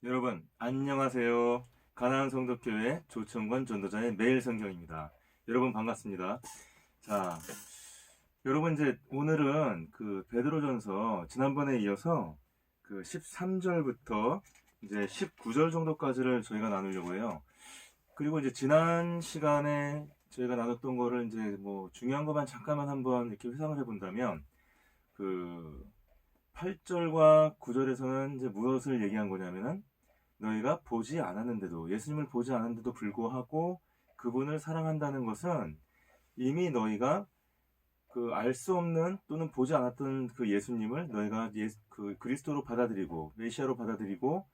여러분 안녕하세요. 가나안 성도교회 조청건 전도자의 매일 성경입니다. 여러분 반갑습니다. 자, 여러분 이제 오늘은 그 베드로전서 지난번에 이어서 그 13절부터 이제 19절 정도까지를 저희가 나누려고 해요. 그리고 이제 지난 시간에 저희가 나눴던 거를 이제 뭐 중요한 것만 잠깐만 한번 이렇게 회상을 해본다면 그 8절과 9절에서는 이제 무엇을 얘기한 거냐면은 너희가 보지 않았는데도 예수님을 보지 않았는데도 불구하고 그분을 사랑한다는 것은 이미 너희가 그 알 수 없는 또는 보지 않았던 그 예수님을 너희가 그 그리스도로 받아들이고 메시아로 받아들이고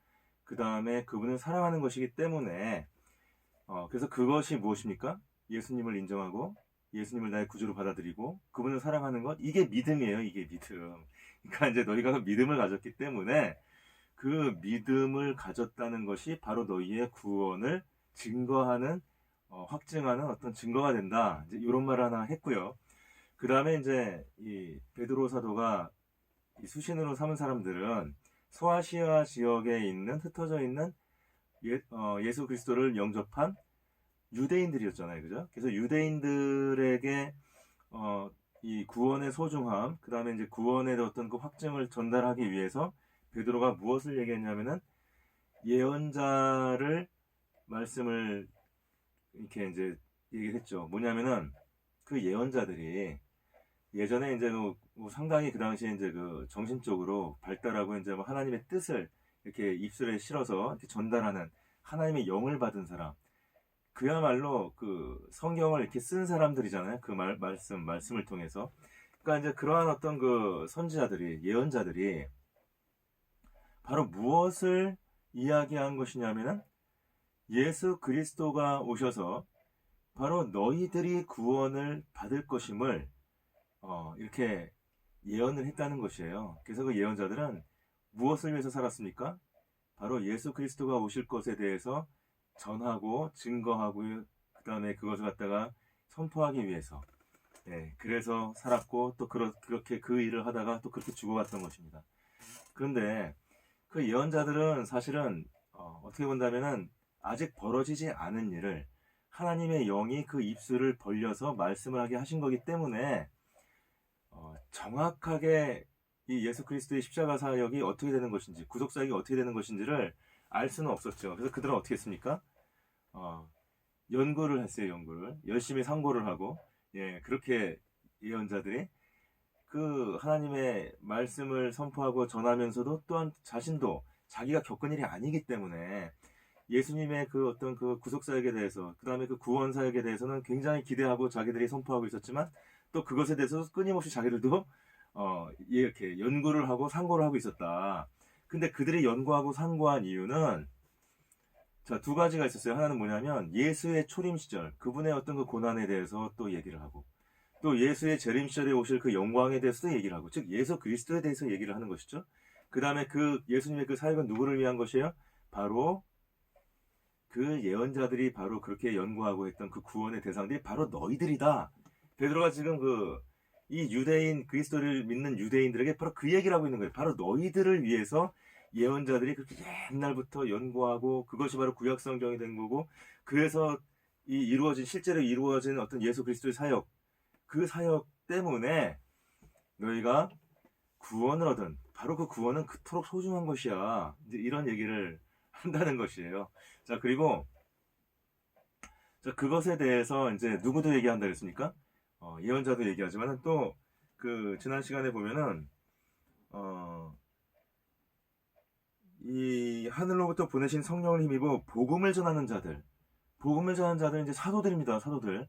그 다음에 그분을 사랑하는 것이기 때문에 그래서 그것이 무엇입니까? 예수님을 인정하고 예수님을 나의 구주로 받아들이고 그분을 사랑하는 것 이게 믿음이에요. 이게 믿음. 그러니까 이제 너희가 그 믿음을 가졌기 때문에 그 믿음을 가졌다는 것이 바로 너희의 구원을 증거하는 확증하는 어떤 증거가 된다. 이제 이런 말 하나 했고요. 그 다음에 이제 이 베드로 사도가 이 수신으로 삼은 사람들은 소아시아 지역에 있는 흩어져 있는 예수 그리스도를 영접한 유대인들이었잖아요, 그죠? 그래서 유대인들에게 이 구원의 소중함, 그 다음에 이제 구원의 어떤 그 확증을 전달하기 위해서 베드로가 무엇을 얘기했냐면은 예언자를 말씀을 이렇게 이제 얘기를 했죠. 뭐냐면은 그 예언자들이 예전에 이제 뭐 상당히 그 당시에 이제 그 정신적으로 발달하고 이제 뭐 하나님의 뜻을 이렇게 입술에 실어서 이렇게 전달하는 하나님의 영을 받은 사람. 그야말로 그 성경을 이렇게 쓴 사람들이잖아요. 그 말씀을 통해서. 그러니까 이제 그러한 어떤 그 선지자들이, 예언자들이 바로 무엇을 이야기한 것이냐면은 예수 그리스도가 오셔서 바로 너희들이 구원을 받을 것임을 이렇게 예언을 했다는 것이에요. 그래서 그 예언자들은 무엇을 위해서 살았습니까? 바로 예수 그리스도가 오실 것에 대해서 전하고 증거하고 그 다음에 그것을 갖다가 선포하기 위해서 그래서 살았고 또 그렇게 그 일을 하다가 또 그렇게 죽어갔던 것입니다. 그런데 그 예언자들은 사실은 어떻게 본다면은 아직 벌어지지 않은 일을 하나님의 영이 그 입술을 벌려서 말씀을 하게 하신 거기 때문에 정확하게 이 예수 그리스도의 십자가 사역이 어떻게 되는 것인지 구속 사역이 어떻게 되는 것인지를 알 수는 없었죠. 그래서 그들은 어떻게 했습니까? 어, 연구를 했어요. 연구를 열심히 상고를 하고 그렇게 예언자들이 그 하나님의 말씀을 선포하고 전하면서도 또한 자신도 자기가 겪은 일이 아니기 때문에 예수님의 그 어떤 그 구속 사역에 대해서 그 다음에 그 구원 사역에 대해서는 굉장히 기대하고 자기들이 선포하고 있었지만 또 그것에 대해서 끊임없이 자기들도 이렇게 연구를 하고 상고를 하고 있었다. 근데 그들이 연구하고 상고한 이유는 자, 두 가지가 있었어요. 하나는 뭐냐면 예수의 초림 시절 그분의 어떤 그 고난에 대해서 또 얘기를 하고 또 예수의 재림 시절에 오실 그 영광에 대해서도 얘기를 하고 즉 예수 그리스도에 대해서 얘기를 하는 것이죠. 그 다음에 그 예수님의 그 사역은 누구를 위한 것이에요? 바로 그 예언자들이 바로 그렇게 연구하고 했던 그 구원의 대상들이 바로 너희들이다. 베드로가 지금 이 유대인 그리스도를 믿는 유대인들에게 바로 그 얘기를 하고 있는 거예요. 바로 너희들을 위해서 예언자들이 그렇게 옛날부터 연구하고 그것이 바로 구약 성경이 된 거고 그래서 실제로 이루어진 어떤 예수 그리스도의 사역 그 사역 때문에 너희가 구원을 얻은 바로 그 구원은 그토록 소중한 것이야. 이제 이런 얘기를 한다는 것이에요. 자, 그리고 자, 그것에 대해서 이제 누구도 얘기한다 그랬습니까? 예언자도 얘기하지만 또 그 지난 시간에 보면은 어, 이 하늘로부터 보내신 성령을 힘입어 복음을 전하는 자들 이제 사도들입니다. 사도들.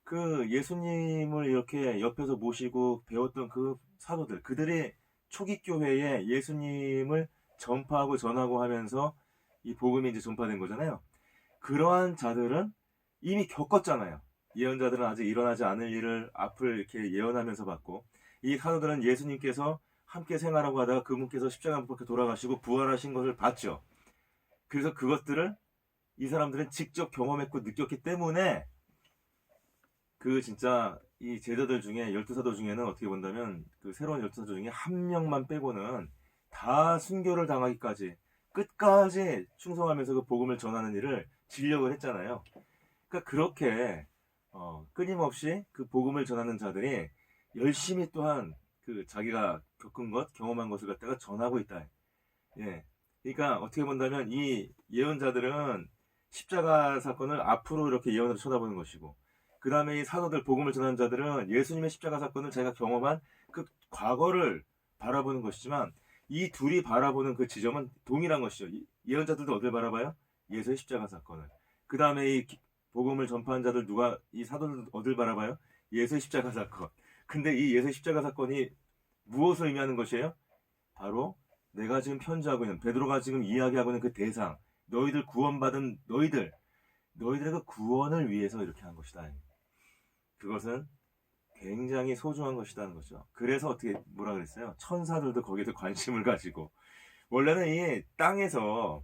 그 예수님을 이렇게 옆에서 모시고 배웠던 그 사도들, 그들이 초기 교회에 예수님을 전파하고 전하고 하면서 이 복음이 이제 전파된 거잖아요. 그러한 자들은 이미 겪었잖아요. 예언자들은 아직 일어나지 않을 일을 앞을 이렇게 예언하면서 봤고, 이 사도들은 예수님께서 함께 생활하고 하다가 그분께서 십자가 못 박혀 돌아가시고 부활하신 것을 봤죠. 그래서 그것들을 이 사람들은 직접 경험했고 느꼈기 때문에 그 진짜 이 제자들 중에 12사도 중에는 어떻게 본다면 그 새로운 12사도 중에 한 명만 빼고는 다 순교를 당하기까지 끝까지 충성하면서 그 복음을 전하는 일을 진력을 했잖아요. 그러니까 그렇게 끊임없이 그 복음을 전하는 자들이 열심히 또한 그 자기가 겪은 것, 경험한 것을 갖다가 전하고 있다. 예. 그러니까 어떻게 본다면 이 예언자들은 십자가 사건을 앞으로 이렇게 예언으로 쳐다보는 것이고, 그 다음에 이 사도들, 복음을 전하는 자들은 예수님의 십자가 사건을 자기가 경험한 그 과거를 바라보는 것이지만, 이 둘이 바라보는 그 지점은 동일한 것이죠. 예언자들도 어딜 바라봐요? 예수의 십자가 사건을. 그 다음에 이 복음을 전파한 자들, 이 사도들 어딜 바라봐요? 예수의 십자가 사건. 근데 이 예수의 십자가 사건이 무엇을 의미하는 것이에요? 바로 내가 지금 편지하고 있는, 베드로가 지금 이야기하고 있는 그 대상, 너희들 구원받은 너희들의 그 구원을 위해서 이렇게 한 것이다. 그것은 굉장히 소중한 것이라는 거죠. 그래서 어떻게 뭐라 그랬어요? 천사들도 거기에 관심을 가지고, 원래는 이 땅에서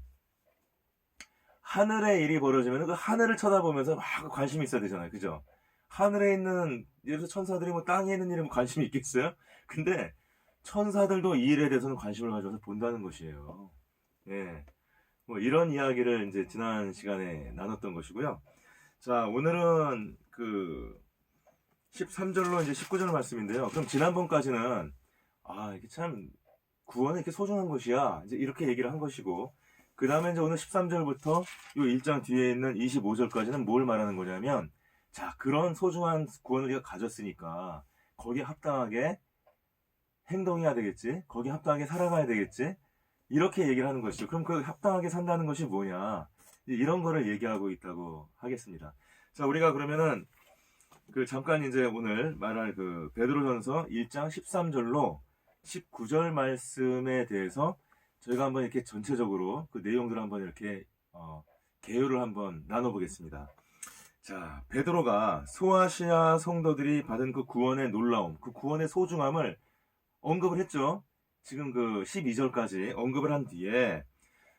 하늘의 일이 벌어지면 그 하늘을 쳐다보면서 막 관심이 있어야 되잖아요. 그죠? 하늘에 있는, 예를 들어서 천사들이 뭐 땅에 있는 일에 뭐 관심이 있겠어요? 근데 천사들도 이 일에 대해서는 관심을 가져서 본다는 것이에요. 예. 뭐 이런 이야기를 이제 지난 시간에 나눴던 것이고요. 자, 오늘은 그 13절로 이제 19절 말씀인데요. 그럼 지난번까지는 이게 참 구원은 이렇게 소중한 것이야, 이제 이렇게 얘기를 한 것이고, 그 다음에 이제 오늘 13절부터 요 1장 뒤에 있는 25절까지는 뭘 말하는 거냐면, 자, 그런 소중한 구원을 우리가 가졌으니까 거기에 합당하게 행동해야 되겠지, 거기에 합당하게 살아가야 되겠지, 이렇게 얘기를 하는 것이죠. 그럼 그 합당하게 산다는 것이 뭐냐, 이런 거를 얘기하고 있다고 하겠습니다. 자, 우리가 그러면은 그 잠깐 이제 오늘 말할 그 베드로전서 1장 13절로 19절 말씀에 대해서 저희가 한번 이렇게 전체적으로 그 내용들을 한번 이렇게 개요를 한번 나눠보겠습니다. 자, 베드로가 소아시아 성도들이 받은 그 구원의 놀라움, 그 구원의 소중함을 언급을 했죠. 지금 그 12절까지 언급을 한 뒤에,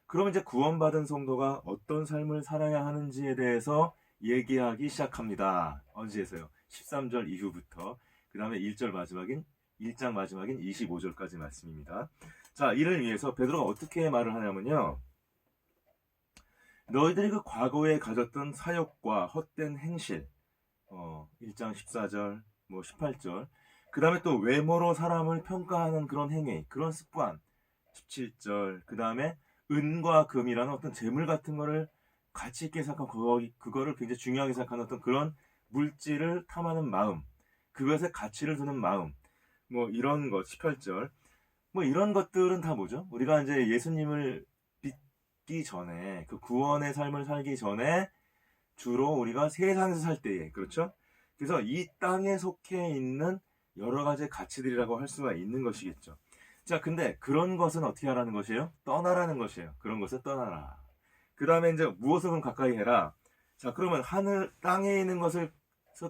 그러면 이제 구원받은 성도가 어떤 삶을 살아야 하는지에 대해서 얘기하기 시작합니다. 언제에서요? 13절 이후부터 그 다음에 1장 마지막인 25절까지 말씀입니다. 자, 이를 위해서 베드로가 어떻게 말을 하냐면요, 너희들이 그 과거에 가졌던 사역과 헛된 행실, 1장 14절, 뭐 18절, 그 다음에 또 외모로 사람을 평가하는 그런 행위, 그런 습관, 17절, 그 다음에 은과 금이라는 어떤 재물 같은 거를 가치 있게 생각하고 그거를 굉장히 중요하게 생각하는 어떤 그런 물질을 탐하는 마음, 그것에 가치를 두는 마음, 뭐 이런 것, 18절, 뭐 이런 것들은 다 뭐죠? 우리가 이제 예수님을 믿기 전에, 그 구원의 삶을 살기 전에 주로 우리가 세상에서 살 때에, 그렇죠? 그래서 이 땅에 속해 있는 여러 가지 가치들이라고 할 수가 있는 것이겠죠. 자, 근데 그런 것은 어떻게 하라는 것이에요? 떠나라는 것이에요. 그런 것을 떠나라. 그 다음에 이제 무엇을 그럼 가까이 해라. 자, 그러면 땅에 있는 것을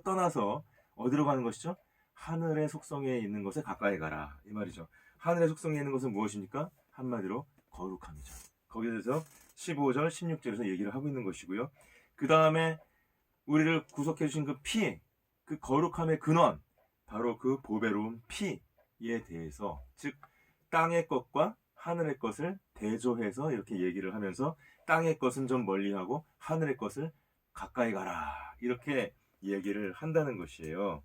떠나서 어디로 가는 것이죠? 하늘의 속성에 있는 것에 가까이 가라, 이 말이죠. 하늘의 속성에 있는 것은 무엇입니까? 한마디로 거룩함이죠. 거기에서 15절, 16절에서 얘기를 하고 있는 것이고요. 그 다음에 우리를 구속해 주신 그 피, 그 거룩함의 근원, 바로 그 보배로운 피에 대해서, 즉 땅의 것과 하늘의 것을 대조해서 이렇게 얘기를 하면서 땅의 것은 좀 멀리하고 하늘의 것을 가까이 가라, 이렇게 얘기를 한다는 것이에요.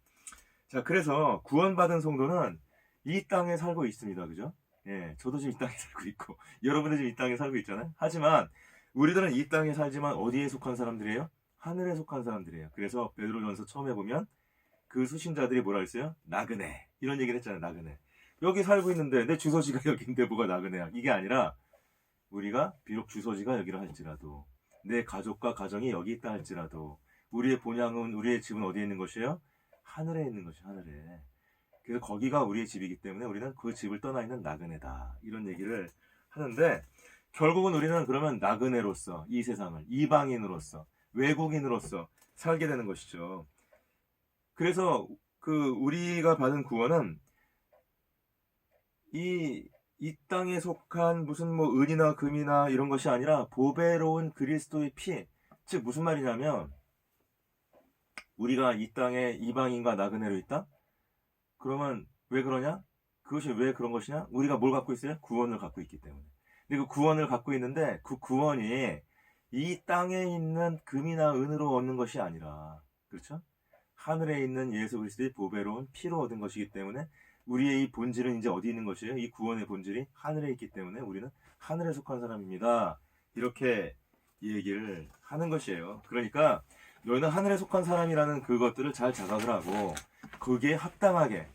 자, 그래서 구원받은 성도는 이 땅에 살고 있습니다. 그죠? 예, 저도 지금 이 땅에 살고 있고 여러분도 지금 이 땅에 살고 있잖아요. 하지만 우리들은 이 땅에 살지만 어디에 속한 사람들이에요? 하늘에 속한 사람들이에요. 그래서 베드로전서 처음에 보면 그 수신자들이 뭐라 했어요? 나그네, 이런 얘기를 했잖아요. 나그네. 여기 살고 있는데 내 주소지가 여기인데 뭐가 나그네야. 이게 아니라 우리가 비록 주소지가 여기라 할지라도, 내 가족과 가정이 여기 있다 할지라도, 우리의 본향은, 우리의 집은 어디에 있는 것이에요? 하늘에 있는 것이에요. 하늘에. 그래서 거기가 우리의 집이기 때문에 우리는 그 집을 떠나 있는 나그네다, 이런 얘기를 하는데, 결국은 우리는 그러면 나그네로서 이 세상을, 이방인으로서, 외국인으로서 살게 되는 것이죠. 그래서 그 우리가 받은 구원은 이 땅에 속한 무슨 뭐 은이나 금이나 이런 것이 아니라 보배로운 그리스도의 피. 즉 무슨 말이냐면, 우리가 이 땅에 이방인과 나그네로 있다? 그러면 왜 그러냐? 그것이 왜 그런 것이냐? 우리가 뭘 갖고 있어요? 구원을 갖고 있기 때문에. 근데 그 구원을 갖고 있는데 그 구원이 이 땅에 있는 금이나 은으로 얻는 것이 아니라, 그렇죠? 하늘에 있는 예수 그리스도의 보배로운 피로 얻은 것이기 때문에 우리의 이 본질은 이제 어디 있는 것이에요? 이 구원의 본질이 하늘에 있기 때문에 우리는 하늘에 속한 사람입니다. 이렇게 얘기를 하는 것이에요. 그러니까 너희는 하늘에 속한 사람이라는 그것들을 잘 자각을 하고 거기에 합당하게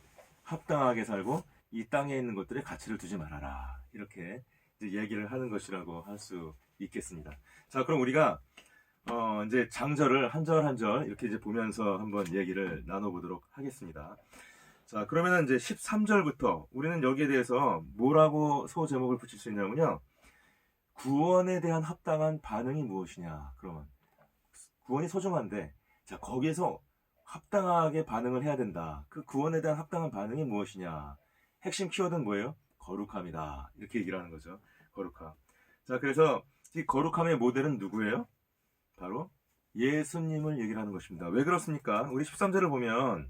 살고 이 땅에 있는 것들에 가치를 두지 말아라. 이렇게 이제 얘기를 하는 것이라고 할 수 있겠습니다. 자, 그럼 우리가 이제 장절을 한 절 한 절 이렇게 이제 보면서 한번 얘기를 나눠보도록 하겠습니다. 자, 그러면은 이제 13절부터 우리는 여기에 대해서 뭐라고 소제목을 붙일 수 있냐면요. 구원에 대한 합당한 반응이 무엇이냐. 그러면 구원이 소중한데, 자, 거기에서 합당하게 반응을 해야 된다. 그 구원에 대한 합당한 반응이 무엇이냐. 핵심 키워드는 뭐예요? 거룩함이다. 이렇게 얘기를 하는 거죠. 거룩함. 자, 그래서 이 거룩함의 모델은 누구예요? 바로 예수님을 얘기를 하는 것입니다. 왜 그렇습니까? 우리 13절을 보면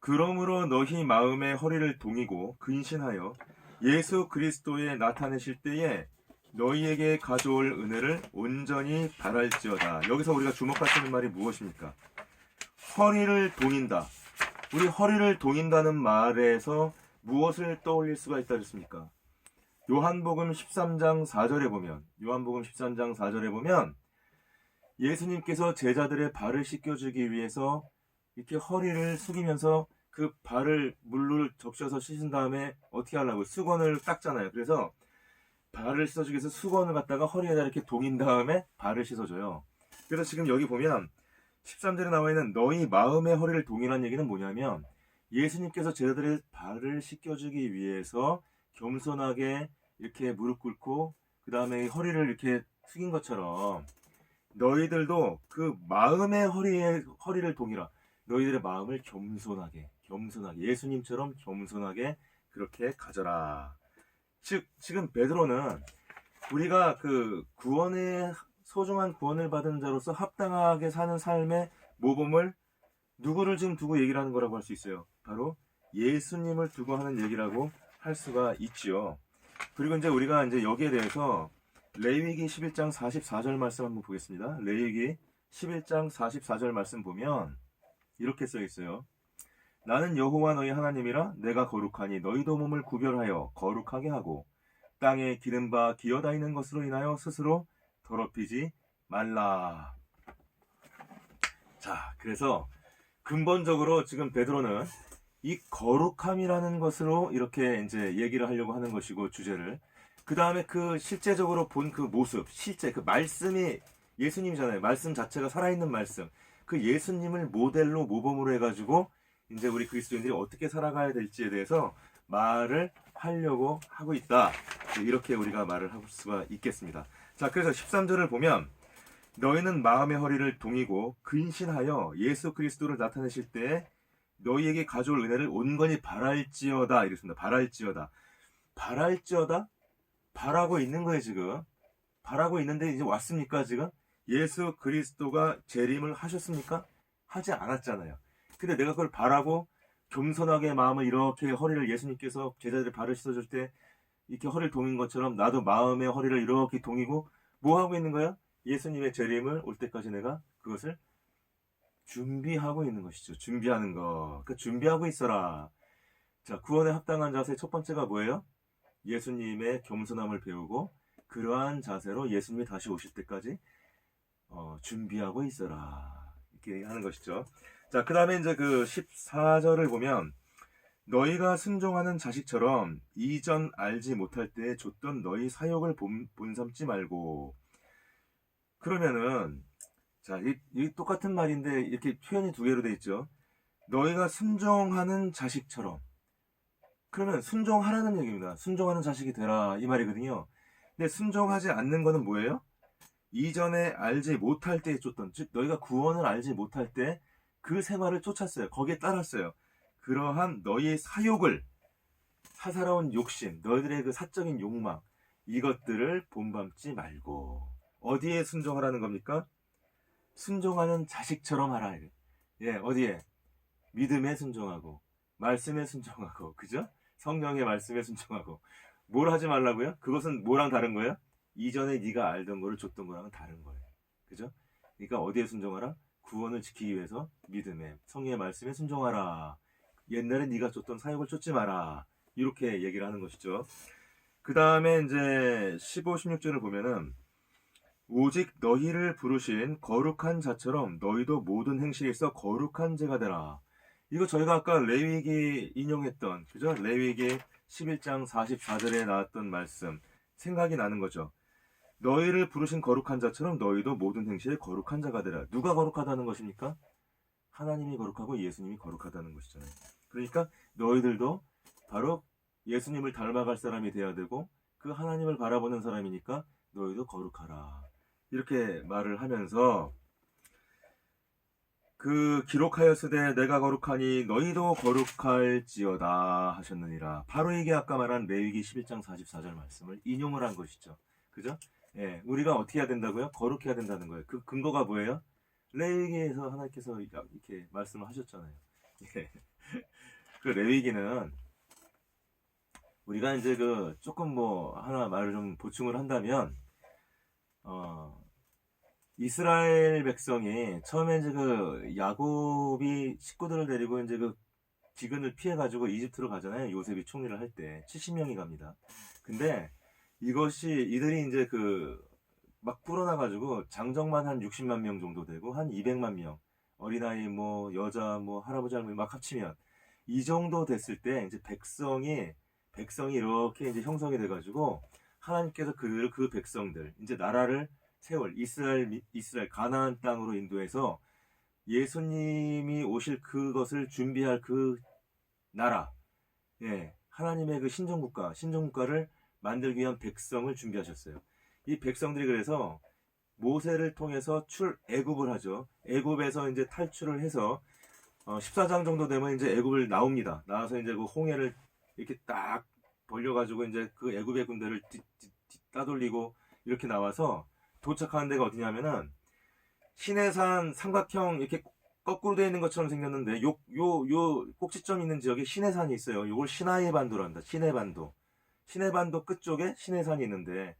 그러므로 너희 마음의 허리를 동이고 근신하여 예수 그리스도에 나타내실 때에 너희에게 가져올 은혜를 온전히 바랄지어다. 여기서 우리가 주목할 수 있는 말이 무엇입니까? 허리를 동인다. 우리 허리를 동인다는 말에서 무엇을 떠올릴 수가 있다 그랬습니까? 요한복음 13장 4절에 보면 예수님께서 제자들의 발을 씻겨주기 위해서 이렇게 허리를 숙이면서 그 발을 물로 적셔서 씻은 다음에 어떻게 하려고? 수건을 닦잖아요. 그래서 발을 씻어주기 위해서 수건을 갖다가 허리에다 이렇게 동인 다음에 발을 씻어줘요. 그래서 지금 여기 보면 13절에 나와 있는 너희 마음의 허리를 동이라는 얘기는 뭐냐면 예수님께서 제자들의 발을 씻겨주기 위해서 겸손하게 이렇게 무릎 꿇고 그 다음에 허리를 이렇게 숙인 것처럼 너희들도 그 마음의 허리를 동이라. 너희들의 마음을 겸손하게 예수님처럼 겸손하게 그렇게 가져라. 즉 지금 베드로는 우리가 그 구원의 소중한 구원을 받은 자로서 합당하게 사는 삶의 모범을 누구를 지금 두고 얘기를 하는 거라고 할 수 있어요. 바로 예수님을 두고 하는 얘기라고 할 수가 있지요. 그리고 이제 우리가 이제 여기에 대해서 레위기 11장 44절 말씀 한번 보겠습니다. 레위기 11장 44절 말씀 보면 이렇게 써 있어요. 나는 여호와 너희 하나님이라 내가 거룩하니 너희도 몸을 구별하여 거룩하게 하고 땅에 기른 바 기어다니는 것으로 인하여 스스로 더럽히지 말라. 자, 그래서 근본적으로 지금 베드로는 이 거룩함이라는 것으로 이렇게 이제 얘기를 하려고 하는 것이고 주제를 그 다음에 그 실제적으로 본 그 모습, 실제 그 말씀이 예수님이잖아요. 말씀 자체가 살아있는 말씀. 그 예수님을 모델로 모범으로 해가지고 이제 우리 그리스도인들이 어떻게 살아가야 될지에 대해서 말을 하려고 하고 있다. 이렇게 우리가 말을 할 수가 있겠습니다. 자, 그래서 13절을 보면 너희는 마음의 허리를 동이고 근신하여 예수 그리스도를 나타내실 때에 너희에게 가져올 은혜를 온건히 바랄지어다. 이랬습니다. 바랄지어다? 바라고 있는 거예요, 지금. 바라고 있는데 이제 왔습니까, 지금? 예수 그리스도가 재림을 하셨습니까? 하지 않았잖아요. 근데 내가 그걸 바라고 겸손하게 마음을 이렇게 허리를 예수님께서 제자들의 발을 씻어줄 때 이렇게 허리를 동인 것처럼 나도 마음의 허리를 이렇게 동이고 뭐 하고 있는 거야? 예수님의 재림을 올 때까지 내가 그것을 준비하고 있는 것이죠. 준비하는 거. 그러니까 준비하고 있어라. 자, 구원에 합당한 자세 첫 번째가 뭐예요? 예수님의 겸손함을 배우고 그러한 자세로 예수님이 다시 오실 때까지 준비하고 있어라. 이렇게 하는 것이죠. 자, 그 다음에 이제 그 14절을 보면 너희가 순종하는 자식처럼 이전 알지 못할 때 줬던 너희 사역을 본삼지 말고. 그러면은 자, 이 똑같은 말인데 이렇게 표현이 두 개로 돼 있죠. 너희가 순종하는 자식처럼. 그러면 순종하라는 얘기입니다. 순종하는 자식이 되라 이 말이거든요. 근데 순종하지 않는 거는 뭐예요? 이전에 알지 못할 때 쫓던, 즉 너희가 구원을 알지 못할 때 그 생활을 쫓았어요. 거기에 따랐어요. 그러한 너희의 사욕을, 사사로운 욕심, 너희들의 그 사적인 욕망, 이것들을 본받지 말고. 어디에 순종하라는 겁니까? 순종하는 자식처럼 하라. 예, 어디에? 믿음에 순종하고 말씀에 순종하고, 그죠? 성령의 말씀에 순종하고 뭘 하지 말라고요? 그것은 뭐랑 다른 거예요? 이전에 네가 알던 거를 줬던 거랑은 다른 거예요. 그죠? 그러니까 어디에 순종하라? 구원을 지키기 위해서 믿음에 성령의 말씀에 순종하라. 옛날에 네가 줬던 사역을 쫓지 마라. 이렇게 얘기를 하는 것이죠. 그 다음에 이제 15, 16절을 보면은 오직 너희를 부르신 거룩한 자처럼 너희도 모든 행실에 있어 거룩한 자가 되라. 이거 저희가 아까 레위기 인용했던, 그죠? 레위기 11장 44절에 나왔던 말씀 생각이 나는 거죠. 너희를 부르신 거룩한 자처럼 너희도 모든 행실에 거룩한 자가 되라. 누가 거룩하다는 것입니까? 하나님이 거룩하고 예수님이 거룩하다는 것이잖아요. 그러니까 너희들도 바로 예수님을 닮아갈 사람이 되어야 되고 그 하나님을 바라보는 사람이니까 너희도 거룩하라. 이렇게 말을 하면서 그 기록하였으되 내가 거룩하니 너희도 거룩할지어다 하셨느니라. 바로 이게 아까 말한 레위기 11장 44절 말씀을 인용을 한 것이죠. 그죠? 예, 우리가 어떻게 해야 된다고요? 거룩해야 된다는 거예요. 그 근거가 뭐예요? 레위기에서 하나님께서 이렇게 말씀을 하셨잖아요. 예. 그 레위기는 우리가 이제 그 조금 뭐 하나 말을 좀 보충을 한다면 이스라엘 백성이 처음에 이제 그 야곱이 식구들을 데리고 이제 그 기근을 피해 가지고 이집트로 가잖아요. 요셉이 총리를 할 때 70명이 갑니다. 근데 이것이 이들이 이제 그 막 불어나 가지고 장정만 한 60만 명 정도 되고 한 200만 명 어린아이 뭐 여자 뭐 할아버지 할머니 막 합치면 이 정도 됐을 때 이제 백성이 이렇게 이제 형성이 돼 가지고 하나님께서 그 백성들 이제 나라를 세월 이스라엘 가나안 땅으로 인도해서 예수님이 오실 그것을 준비할 그 나라, 예, 하나님의 그 신정국가를 만들기 위한 백성을 준비하셨어요. 이 백성들이 그래서 모세를 통해서 애굽을 하죠. 애굽에서 이제 탈출을 해서 14장 정도 되면 이제 애굽을 나옵니다. 나와서 이제 그 홍해를 이렇게 딱 벌려가지고 이제 그 애굽의 군대를 따돌리고 이렇게 나와서 도착하는 데가 어디냐면은 시내산 삼각형 이렇게 거꾸로 되어 있는 것처럼 생겼는데 요 꼭지점 있는 지역에 시내산이 있어요. 이걸 시나이 반도란다. 시내 반도 끝쪽에 시내산이 있는데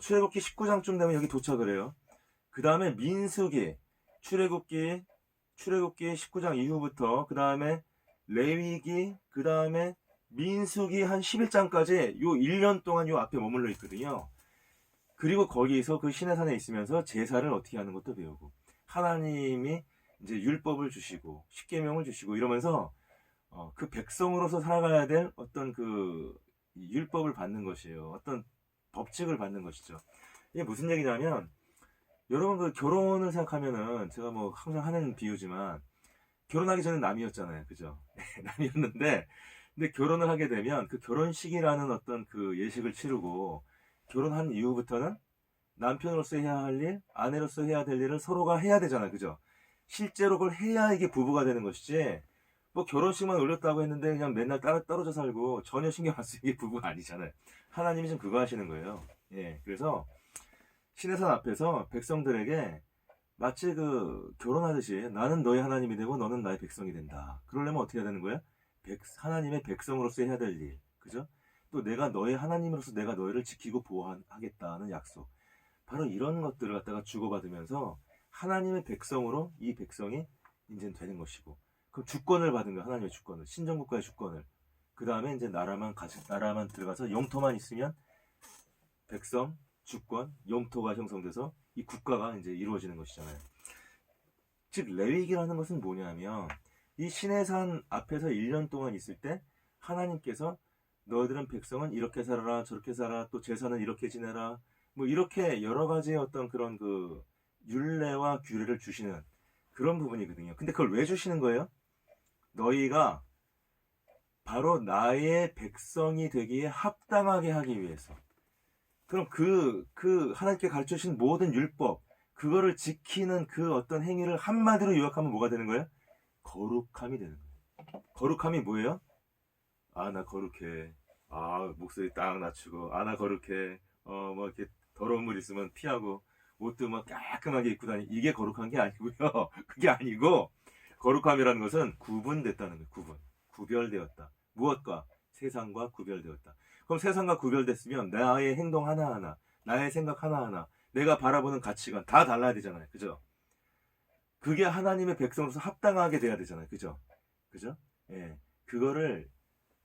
출애굽기 19장쯤 되면 여기 도착을 해요. 그 다음에 민수기 출애굽기 19장 이후부터 그 다음에 레위기 그 다음에 민수기 한 11장까지 요 1년 동안 요 앞에 머물러 있거든요. 그리고 거기서 그 시내산에 있으면서 제사를 어떻게 하는 것도 배우고 하나님이 이제 율법을 주시고 십계명을 주시고 이러면서 그 백성으로서 살아가야 될 어떤 그 율법을 받는 것이에요. 어떤 법칙을 받는 것이죠. 이게 무슨 얘기냐면 여러분 그 결혼을 생각하면은 제가 뭐 항상 하는 비유지만 결혼하기 전에 남이었잖아요. 그죠? 남이었는데 근데 결혼을 하게 되면 그 결혼식이라는 어떤 그 예식을 치르고 결혼한 이후부터는 남편으로서 해야 할 일, 아내로서 해야 될 일을 서로가 해야 되잖아요. 그죠? 실제로 그걸 해야 이게 부부가 되는 것이지, 뭐 결혼식만 올렸다고 했는데 그냥 맨날 떨어져 살고 전혀 신경 안 쓰는 게 부부가 아니잖아요. 하나님이 지금 그거 하시는 거예요. 예. 그래서 시내산 앞에서 백성들에게 마치 그 결혼하듯이 나는 너의 하나님이 되고 너는 나의 백성이 된다. 그러려면 어떻게 해야 되는 거야? 하나님의 백성으로서 해야 될 일. 그죠? 또 내가 너의 하나님으로서 내가 너희를 지키고 보호하겠다는 약속. 바로 이런 것들을 갖다가 주고받으면서 하나님의 백성으로 이 백성이 이제 되는 것이고, 그럼 주권을 받은 거야. 하나님의 주권을, 신정국가의 주권을. 그 다음에 이제 나라만 들어가서 영토만 있으면 백성, 주권, 영토가 형성돼서 이 국가가 이제 이루어지는 것이잖아요. 즉 레위기라는 것은 뭐냐면 이 시내산 앞에서 1년 동안 있을 때 하나님께서 너희들은 백성은 이렇게 살아라 저렇게 살아 또 제사는 이렇게 지내라 뭐 이렇게 여러 가지의 어떤 그런 그 율례와 규례를 주시는 그런 부분이거든요. 근데 그걸 왜 주시는 거예요? 너희가 바로 나의 백성이 되기에 합당하게 하기 위해서. 그럼 그 하나님께 가르쳐 주신 모든 율법 그거를 지키는 그 어떤 행위를 한마디로 요약하면 뭐가 되는 거예요? 거룩함이 되는 거예요. 거룩함이 뭐예요? 아, 나 거룩해. 아, 목소리 딱 낮추고. 아, 나 거룩해. 뭐 이렇게 더러운 물 있으면 피하고 옷도 막 깔끔하게 입고 다니. 이게 거룩한 게 아니고요. 그게 아니고 거룩함이라는 것은 구분됐다는 거예요. 구별되었다. 무엇과? 세상과 구별되었다. 그럼 세상과 구별됐으면 나의 행동 하나하나, 나의 생각 하나하나, 내가 바라보는 가치관 다 달라야 되잖아요. 그죠? 그게 하나님의 백성으로서 합당하게 돼야 되잖아요. 그죠? 그죠? 예. 그거를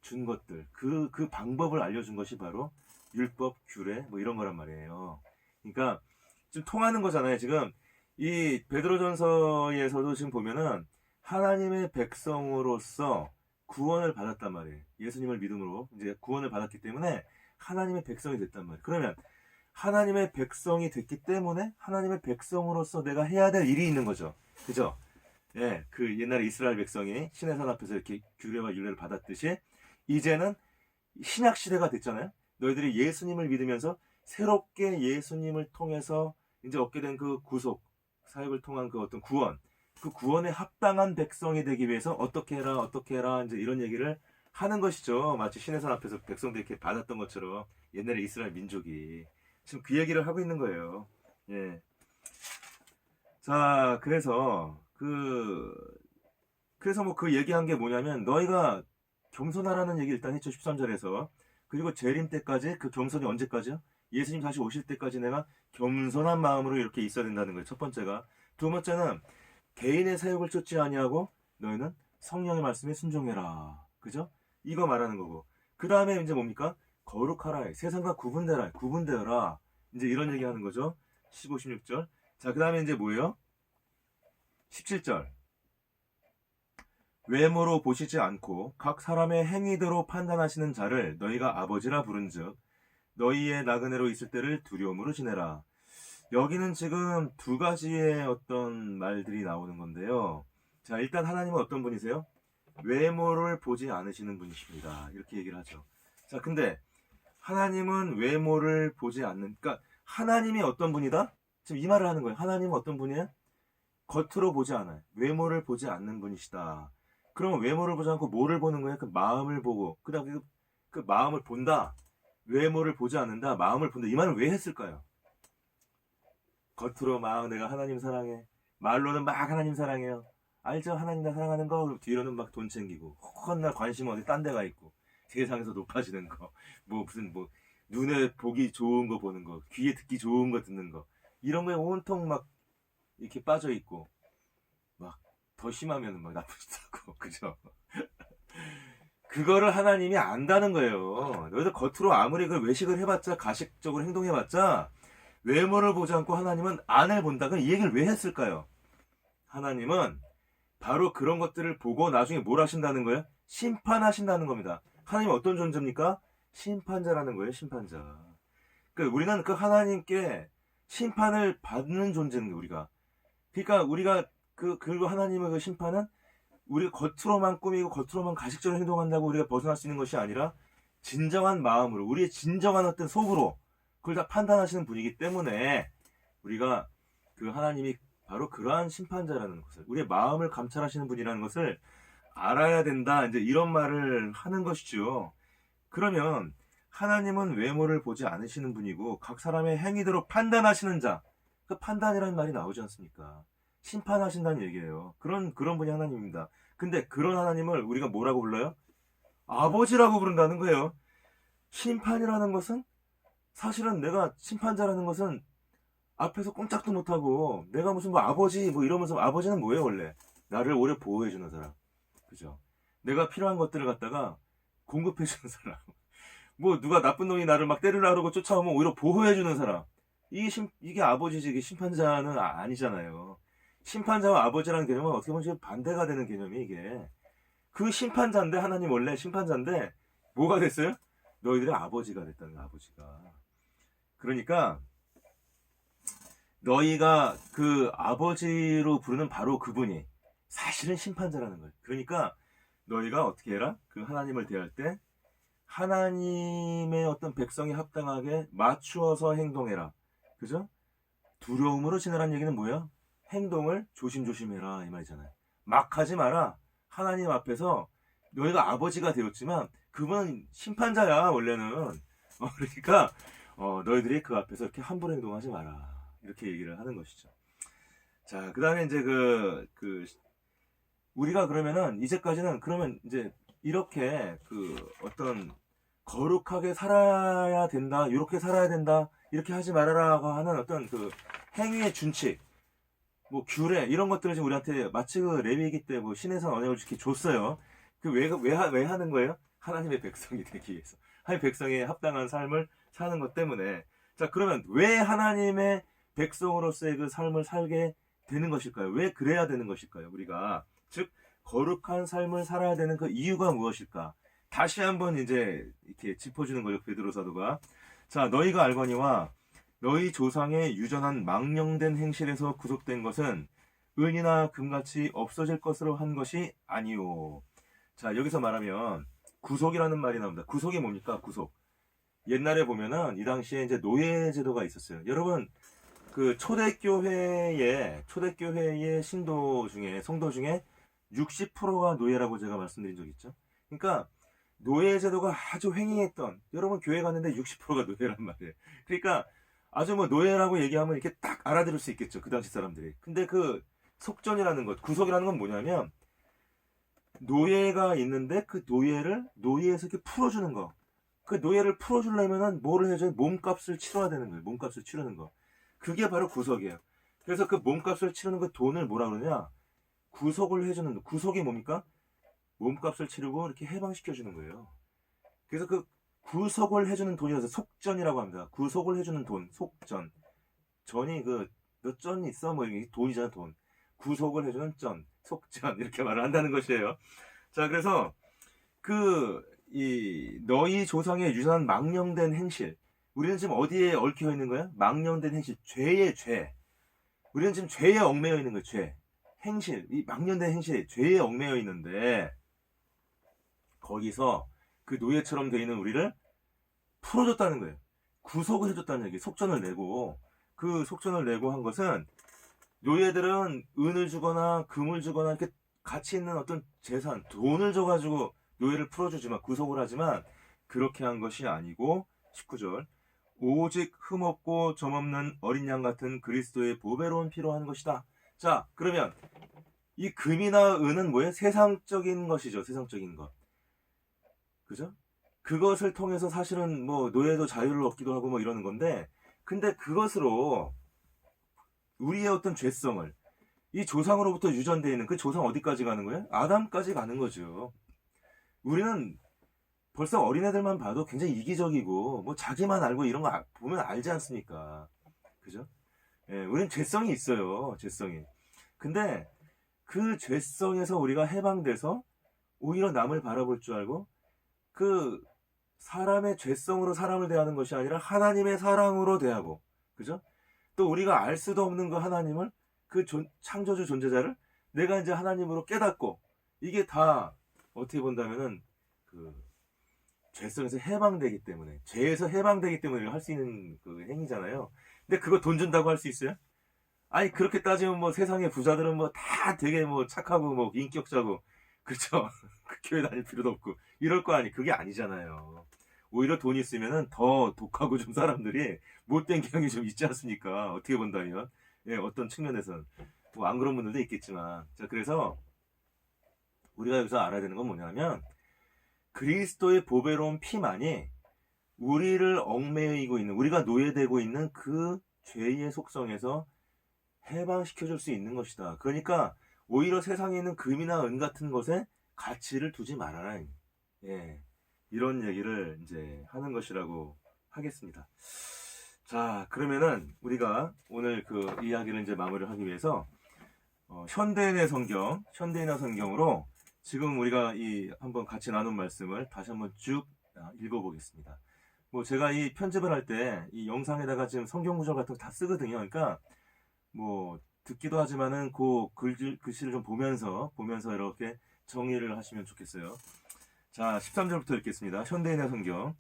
준 것들, 그 방법을 알려준 것이 바로 율법, 규례, 뭐 이런 거란 말이에요. 그러니까 지금 통하는 거잖아요. 지금 이 베드로전서에서도 지금 보면은 하나님의 백성으로서 구원을 받았단 말이에요. 예수님을 믿음으로 이제 구원을 받았기 때문에 하나님의 백성이 됐단 말이에요. 그러면 하나님의 백성이 됐기 때문에 하나님의 백성으로서 내가 해야 될 일이 있는 거죠. 그죠? 예, 그 옛날에 이스라엘 백성이 신의 산 앞에서 이렇게 규례와 율례를 받았듯이 이제는 신약 시대가 됐잖아요. 너희들이 예수님을 믿으면서 새롭게 예수님을 통해서 이제 얻게 된 그 구속, 사역을 통한 그 어떤 구원, 그 구원에 합당한 백성이 되기 위해서 어떻게 해라, 이제 이런 얘기를 하는 것이죠. 마치 신의 산 앞에서 백성들이 이렇게 받았던 것처럼 옛날에 이스라엘 민족이 지금 그 얘기를 하고 있는 거예요. 예. 자, 그래서 뭐 그 얘기한 게 뭐냐면 너희가 겸손하라는 얘기 일단 했죠. 13절에서. 그리고 재림 때까지 그 겸손이 언제까지요? 예수님 다시 오실 때까지 내가 겸손한 마음으로 이렇게 있어야 된다는 거예요. 첫 번째가. 두 번째는 개인의 사욕을 쫓지 아니하고 너희는 성령의 말씀에 순종해라. 그죠? 이거 말하는 거고. 그 다음에 이제 뭡니까? 거룩하라. 세상과 구분되어라. 이제 이런 얘기 하는 거죠. 15, 16절. 자, 그 다음에 이제 뭐예요? 17절. 외모로 보시지 않고 각 사람의 행위대로 판단하시는 자를 너희가 아버지라 부른즉 너희의 나그네로 있을 때를 두려움으로 지내라. 여기는 지금 두 가지의 어떤 말들이 나오는 건데요. 자, 일단 하나님은 어떤 분이세요? 외모를 보지 않으시는 분이십니다. 이렇게 얘기를 하죠. 자, 근데 하나님은 외모를 보지 않는, 그러니까 하나님이 어떤 분이다? 지금 이 말을 하는 거예요. 하나님은 어떤 분이에요? 겉으로 보지 않아요. 외모를 보지 않는 분이시다. 그러면 외모를 보지 않고 뭐를 보는 거예요? 그 마음을 보고, 그 다음에 그 마음을 본다. 외모를 보지 않는다. 마음을 본다. 이 말을 왜 했을까요? 겉으로 막 내가 하나님 사랑해. 말로는 막 하나님 사랑해요. 알죠? 하나님 나 사랑하는 거. 뒤로는 막 돈 챙기고. 헛날 관심 어디 딴 데가 있고. 세상에서 높아지는 거. 무슨 눈에 보기 좋은 거 보는 거. 귀에 듣기 좋은 거 듣는 거. 이런 거에 온통 막 이렇게 빠져 있고. 막 더 심하면 막 나쁜 짓 하고. 그죠? 그거를 하나님이 안다는 거예요. 너희들 겉으로 아무리 그 외식을 해봤자, 가식적으로 행동해봤자, 외모를 보지 않고 하나님은 안을 본다. 그럼 이 얘기를 왜 했을까요? 하나님은 바로 그런 것들을 보고 나중에 뭘 하신다는 거예요? 심판하신다는 겁니다. 하나님은 어떤 존재입니까? 심판자라는 거예요, 심판자. 그러니까 우리는 그 하나님께 심판을 받는 존재인 거예요, 우리가. 그러니까 우리가 그리고 하나님의 그 심판은 우리가 겉으로만 꾸미고 겉으로만 가식적으로 행동한다고 우리가 벗어날 수 있는 것이 아니라 진정한 마음으로, 우리의 진정한 어떤 속으로 그걸 다 판단하시는 분이기 때문에 우리가 그 하나님이 바로 그러한 심판자라는 것을, 우리의 마음을 감찰하시는 분이라는 것을 알아야 된다. 이제 이런 말을 하는 것이죠. 그러면 하나님은 외모를 보지 않으시는 분이고 각 사람의 행위대로 판단하시는 자. 그 판단이라는 말이 나오지 않습니까? 심판하신다는 얘기예요. 그런 분이 하나님입니다. 근데 그런 하나님을 우리가 뭐라고 불러요? 아버지라고 부른다는 거예요. 심판이라는 것은 사실은 내가 심판자라는 것은 앞에서 꼼짝도 못하고 내가 무슨 아버지 이러면서 아버지는 뭐예요 원래? 나를 오래 보호해주는 사람. 그죠? 내가 필요한 것들을 갖다가 공급해주는 사람. 누가 나쁜 놈이 나를 막 때리려고 그러고 쫓아오면 오히려 보호해주는 사람. 이게 아버지지, 이게 심판자는 아니잖아요. 심판자와 아버지라는 개념은 어떻게 보면 지금 반대가 되는 개념이 이게. 그 심판자인데, 하나님 원래 심판자인데, 뭐가 됐어요? 너희들의 아버지가 됐다는 거야, 아버지가. 그러니까, 너희가 그 아버지로 부르는 바로 그분이 사실은 심판자라는 거예요. 그러니까, 너희가 어떻게 해라? 그 하나님을 대할 때, 하나님의 어떤 백성이 합당하게 맞추어서 행동해라. 그죠? 두려움으로 지내라는 얘기는 뭐예요? 행동을 조심조심해라 이 말이잖아요. 막 하지 마라. 하나님 앞에서 너희가 아버지가 되었지만 그분은 심판자야 원래는. 그러니까 너희들이 그 앞에서 이렇게 함부로 행동하지 마라. 이렇게 얘기를 하는 것이죠. 자, 그 다음에 이제 우리가 그러면은 이제까지는 그러면 이제 이렇게 어떤 거룩하게 살아야 된다, 이렇게 살아야 된다, 이렇게 하지 말아라고 하는 어떤 그 행위의 준칙, 뭐 규례 이런 것들을 지금 우리한테 마치 그 레위기 때 뭐 신에서 언약을 이렇게 줬어요. 그 왜 하는 거예요? 하나님의 백성이 되기 위해서. 하나님의 백성에 합당한 삶을 사는 것 때문에. 자, 그러면 왜 하나님의 백성으로서의 그 삶을 살게 되는 것일까요? 왜 그래야 되는 것일까요? 우리가 즉 거룩한 삶을 살아야 되는 그 이유가 무엇일까? 다시 한번 이제 이렇게 짚어주는 거죠, 베드로 사도가. 자, 너희가 알거니와 너희 조상의 유전한 망령된 행실에서 구속된 것은 은이나 금같이 없어질 것으로 한 것이 아니오. 자, 여기서 말하면 구속이라는 말이 나옵니다. 구속이 뭡니까? 구속. 옛날에 보면은 이 당시에 이제 노예 제도가 있었어요. 여러분, 그 초대교회의 성도 중에 60%가 노예라고 제가 말씀드린 적 있죠. 그러니까 노예 제도가 아주 횡행했던, 여러분 교회 갔는데 60%가 노예란 말이에요. 그러니까 아주 뭐 노예라고 얘기하면 이렇게 딱 알아들을 수 있겠죠, 그 당시 사람들이. 근데 그 속전이라는 것, 구속이라는 건 뭐냐면 노예가 있는데 그 노예에서 이렇게 풀어주는 거. 그 노예를 풀어주려면은 뭐를 해줘야 몸값을 치러야 되는 거예요. 몸값을 치르는 거. 그게 바로 구속이에요. 그래서 그 몸값을 치르는 그 돈을 뭐라 그러냐? 구속을 해주는, 구속이 뭡니까? 몸값을 치르고 이렇게 해방시켜주는 거예요. 그래서 그 구속을 해주는 돈이라서 속전이라고 합니다. 구속을 해주는 돈, 속전. 전이 그 몇 전 있어? 뭐 이게 돈이잖아, 돈. 구속을 해주는 전, 속전 이렇게 말을 한다는 것이에요. 자, 그래서 너희 조상의 유산한 망령된 행실. 우리는 지금 어디에 얽혀 있는 거야? 망령된 행실, 죄의 죄. 우리는 지금 죄에 얽매여 있는 거예요, 죄. 행실, 이 망령된 행실이 죄에 얽매여 있는데 거기서 그 노예처럼 되어 있는 우리를 풀어줬다는 거예요. 구속을 해줬다는 얘기, 속전을 내고. 그 속전을 내고 한 것은 노예들은 은을 주거나 금을 주거나 이렇게 가치 있는 어떤 재산, 돈을 줘가지고 노예를 풀어주지만, 구속을 하지만 그렇게 한 것이 아니고 19절 오직 흠없고 점없는 어린 양 같은 그리스도의 보배로운 피로 한 것이다. 자, 그러면 이 금이나 은은 뭐예요? 세상적인 것이죠. 세상적인 것. 그죠? 그것을 통해서 사실은 뭐 노예도 자유를 얻기도 하고 뭐 이러는 건데, 근데 그것으로 우리의 어떤 죄성을, 이 조상으로부터 유전되어 있는 그 조상 어디까지 가는 거예요? 아담까지 가는 거죠. 우리는 벌써 어린애들만 봐도 굉장히 이기적이고 뭐 자기만 알고 이런 거 보면 알지 않습니까? 그죠? 예, 우리는 죄성이 있어요. 죄성이. 근데 그 죄성에서 우리가 해방돼서 오히려 남을 바라볼 줄 알고, 그 사람의 죄성으로 사람을 대하는 것이 아니라 하나님의 사랑으로 대하고, 그죠? 또 우리가 알 수도 없는 그 하나님을, 그 창조주 존재자를 내가 이제 하나님으로 깨닫고, 이게 다 어떻게 본다면은 그 죄성에서 해방되기 때문에, 죄에서 해방되기 때문에 할 수 있는 그 행위잖아요. 근데 그거 돈 준다고 할 수 있어요? 아니, 그렇게 따지면 뭐 세상의 부자들은 뭐 다 되게 뭐 착하고 뭐 인격자고, 그렇죠? 교회 다닐 필요도 없고 이럴 거 아니. 그게 아니잖아요. 오히려 돈 있으면은 더 독하고 좀 사람들이 못된 경향이 좀 있지 않습니까? 어떻게 본다면. 예, 어떤 측면에서는 뭐 안 그런 분들도 있겠지만. 자, 그래서 우리가 여기서 알아야 되는 건 뭐냐면 그리스도의 보배로운 피만이 우리를 얽매이고 있는, 우리가 노예되고 있는 그 죄의 속성에서 해방시켜줄 수 있는 것이다. 그러니까 오히려 세상에 있는 금이나 은 같은 것에 가치를 두지 말아라. 예, 이런 얘기를 이제 하는 것이라고 하겠습니다. 자, 그러면은 우리가 오늘 그 이야기를 이제 마무리를 하기 위해서 현대인의 성경으로 지금 우리가 이 한번 같이 나눈 말씀을 다시 한번 쭉 읽어보겠습니다. 뭐 제가 이 편집을 할 때 이 영상에다가 지금 성경 구절 같은 거 다 쓰거든요. 그러니까 뭐 듣기도 하지만은 그 글씨를 좀 보면서 이렇게 정리를 하시면 좋겠어요. 자, 13절부터 읽겠습니다. 현대인의 성경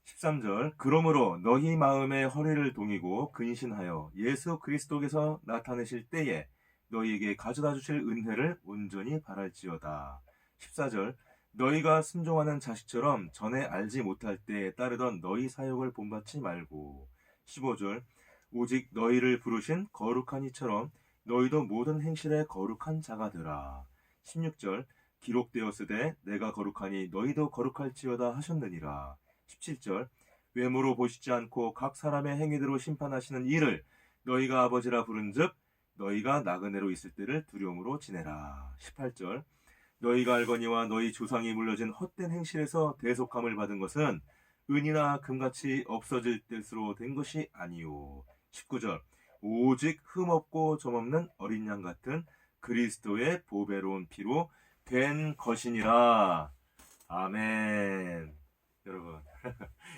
13절 그러므로 너희 마음의 허리를 동이고 근신하여 예수 그리스도께서 나타내실 때에 너희에게 가져다 주실 은혜를 온전히 바랄지어다. 14절 너희가 순종하는 자식처럼 전에 알지 못할 때에 따르던 너희 사역을 본받지 말고. 15절 오직 너희를 부르신 거룩한 이처럼 너희도 모든 행실에 거룩한 자가 되라. 16절 기록되었으되 내가 거룩하니 너희도 거룩할지어다 하셨느니라. 17절 외모로 보시지 않고 각 사람의 행위대로 심판하시는 이를 너희가 아버지라 부른즉 너희가 나그네로 있을 때를 두려움으로 지내라. 18절 너희가 알거니와 너희 조상이 물려진 헛된 행실에서 대속함을 받은 것은 은이나 금같이 없어질 뜻으로 된 것이 아니요. 19절 오직 흠없고 점없는 어린 양 같은 그리스도의 보배로운 피로 된 것이니라. 아멘. 여러분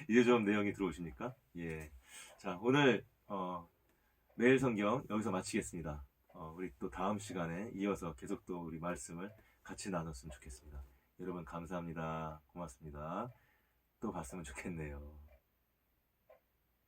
이제 좀 내용이 들어오십니까? 예. 자, 오늘 매일 성경 여기서 마치겠습니다. 우리 또 다음 시간에 이어서 계속 또 우리 말씀을 같이 나눴으면 좋겠습니다. 여러분 감사합니다. 고맙습니다. 또 봤으면 좋겠네요.